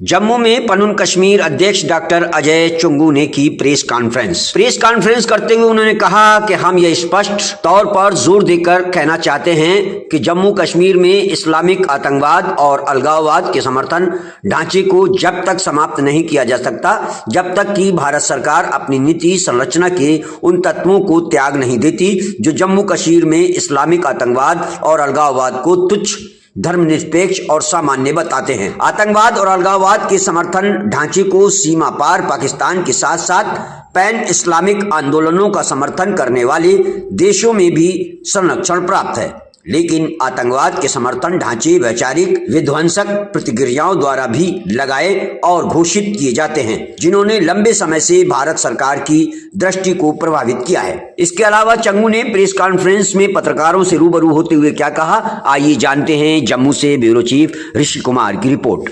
जम्मू में पनुन कश्मीर अध्यक्ष डॉक्टर अजय चुंगू ने की प्रेस कॉन्फ्रेंस करते हुए उन्होंने कहा कि हम ये स्पष्ट तौर पर जोर देकर कहना चाहते हैं कि जम्मू कश्मीर में इस्लामिक आतंकवाद और अलगाववाद के समर्थन ढांचे को जब तक समाप्त नहीं किया जा सकता, जब तक कि भारत सरकार अपनी नीति संरचना के उन तत्वों को त्याग नहीं देती जो जम्मू कश्मीर में इस्लामिक आतंकवाद और अलगाववाद को तुच्छ, धर्मनिरपेक्ष और सामान्य बताते हैं। आतंकवाद और अलगाववाद के समर्थन ढांचे को सीमा पार पाकिस्तान के साथ साथ पैन इस्लामिक आंदोलनों का समर्थन करने वाले देशों में भी संरक्षण प्राप्त है, लेकिन आतंकवाद के समर्थन ढांचे वैचारिक विध्वंसक प्रतिक्रियाओं द्वारा भी लगाए और घोषित किए जाते हैं, जिन्होंने लंबे समय से भारत सरकार की दृष्टि को प्रभावित किया है। इसके अलावा चंगू ने प्रेस कॉन्फ्रेंस में पत्रकारों से रूबरू होते हुए क्या कहा, आइए जानते हैं जम्मू से ब्यूरो चीफ ऋषि कुमार की रिपोर्ट।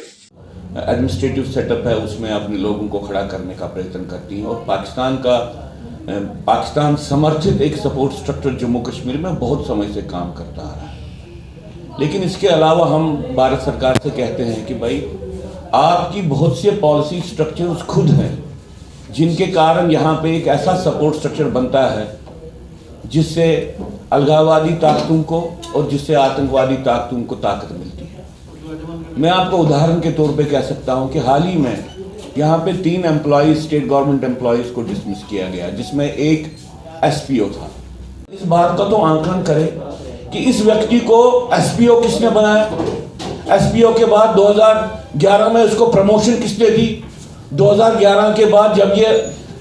एडमिनिस्ट्रेटिव सेटअप है, उसमें अपने लोगों को खड़ा करने का प्रयत्न करती हैं और पाकिस्तान समर्थित एक सपोर्ट स्ट्रक्चर जम्मू कश्मीर में बहुत समय से काम करता आ रहा है। लेकिन इसके अलावा हम भारत सरकार से कहते हैं कि भाई आपकी बहुत से पॉलिसी स्ट्रक्चर्स खुद हैं जिनके कारण यहाँ पे एक ऐसा सपोर्ट स्ट्रक्चर बनता है जिससे अलगाववादी ताकतों को और जिससे आतंकवादी ताकतों को ताकत मिलती है। मैं आपको उदाहरण के तौर पे कह सकता हूँ कि हाल ही में यहाँ पे 3 एम्प्लॉयज, स्टेट गवर्नमेंट एम्प्लॉयज को डिसमिस किया गया, जिसमें एक एसपीओ था। इस बात का तो आंकलन करें कि इस व्यक्ति को एसपीओ किसने बनाया। एसपीओ के बाद 2011 में उसको प्रमोशन किसने दी। 2011 के बाद जब ये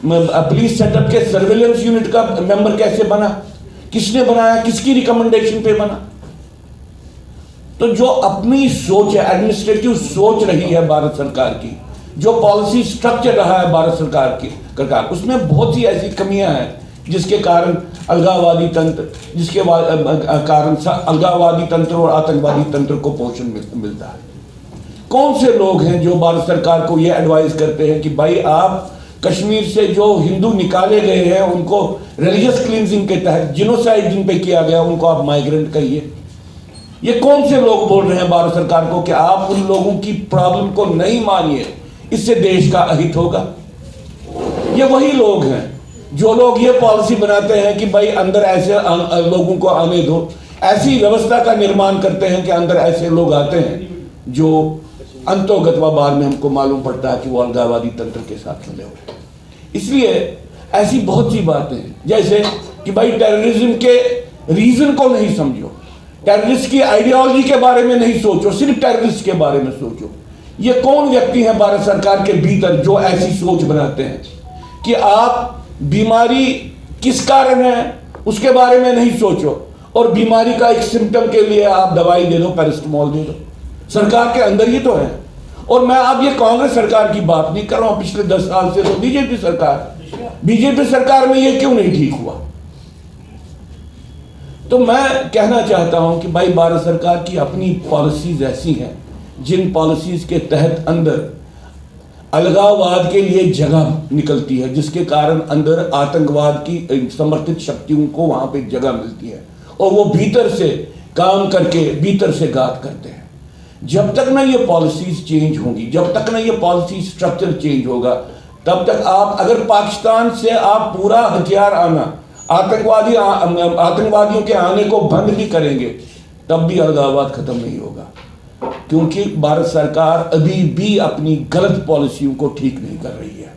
पुलिस सेटअप के सर्वेलेंस यूनिट का मेंबर कैसे बना, किसने बनाया, किसकी रिकमेंडेशन पे बना। तो जो अपनी सोच है, एडमिनिस्ट्रेटिव सोच रही है भारत सरकार की, जो पॉलिसी स्ट्रक्चर रहा है भारत सरकार की, उसमें बहुत सी ऐसी कमियां हैं जिसके कारण अलगाववादी तंत्र और आतंकवादी तंत्र को पोषण मिलता है। कौन से लोग हैं जो भारत सरकार को यह एडवाइस करते हैं कि भाई आप कश्मीर से जो हिंदू निकाले गए हैं उनको रिलीजियस क्लींजिंग के तहत जिनोसाइड जिन पे किया गया उनको आप माइग्रेंट कहिए। ये कौन से लोग बोल रहे हैं भारत सरकार को कि आप उन लोगों की प्रॉब्लम को नहीं मानिए, इससे देश का अहित होगा। ये वही लोग हैं जो लोग ये पॉलिसी बनाते हैं कि भाई अंदर ऐसे लोगों को आने दो, ऐसी व्यवस्था का निर्माण करते हैं कि अंदर ऐसे लोग आते हैं जो अंतोगत्वा बाद में हमको मालूम पड़ता है कि वो अलगाववादी तंत्र के साथ मिले हुए। इसलिए ऐसी बहुत सी बातें हैं, जैसे कि भाई टेररिज्म के रीजन को नहीं समझो, टेररिस्ट की आइडियोलॉजी के बारे में नहीं सोचो, सिर्फ टेररिस्ट के बारे में सोचो। ये कौन व्यक्ति हैं भारत सरकार के भीतर जो ऐसी सोच बनाते हैं कि आप बीमारी किस कारण है उसके बारे में नहीं सोचो और बीमारी का एक सिम्टम के लिए आप दवाई दे दो, पैरासिटामोल दे दो। सरकार के अंदर ये तो है। और मैं अब ये कांग्रेस सरकार की बात नहीं कर रहा हूं, पिछले 10 साल से तो बीजेपी सरकार में ये क्यों नहीं ठीक हुआ। तो मैं कहना चाहता हूं कि भाई भारत सरकार की अपनी पॉलिसीज ऐसी हैं जिन पॉलिसीज के तहत अंदर अलगाववाद के लिए जगह निकलती है, जिसके कारण अंदर आतंकवाद की समर्थित शक्तियों को वहां पे जगह मिलती है और वो भीतर से काम करके भीतर से घात करते हैं। जब तक ना ये पॉलिसीज चेंज होंगी, जब तक ना ये पॉलिसी स्ट्रक्चर चेंज होगा, तब तक आप अगर पाकिस्तान से आप पूरा हथियार आना, आतंकवादियों के आने को बंद भी करेंगे, तब भी अलगाववाद खत्म नहीं होगा, क्योंकि भारत सरकार अभी भी अपनी गलत पॉलिसियों को ठीक नहीं कर रही है।